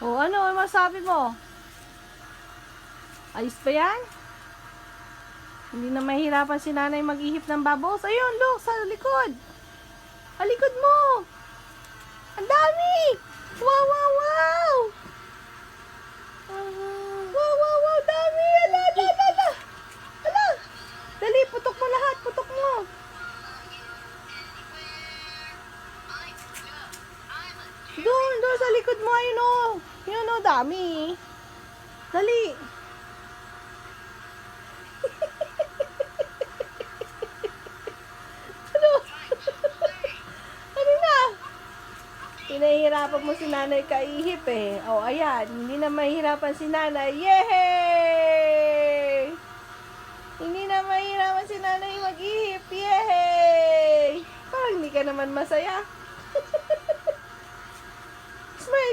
O ano, ano masabi mo? Ayos pa yan? Hindi na mahirapan si nanay mag-ihip ng bubbles. Ayun, look, sa likod. Sa likod mo. Ang dami! Wow, wow, wow! Wow, wow, wow, dami! Ala, ala, ala, ala! Ala! Dali, putok mo lahat, putok mo. Doon, doon sa likod mo, ayun o. Yun o, dami. Dali. Ano? Ano na? Pinahihirapan mo si nanay kaihip eh. O, ayan. Hindi na mahihirapan si nanay. Yehey! Hindi na mahihirapan si nanay mag-ihip. Yehey! Parang hindi ka naman masaya.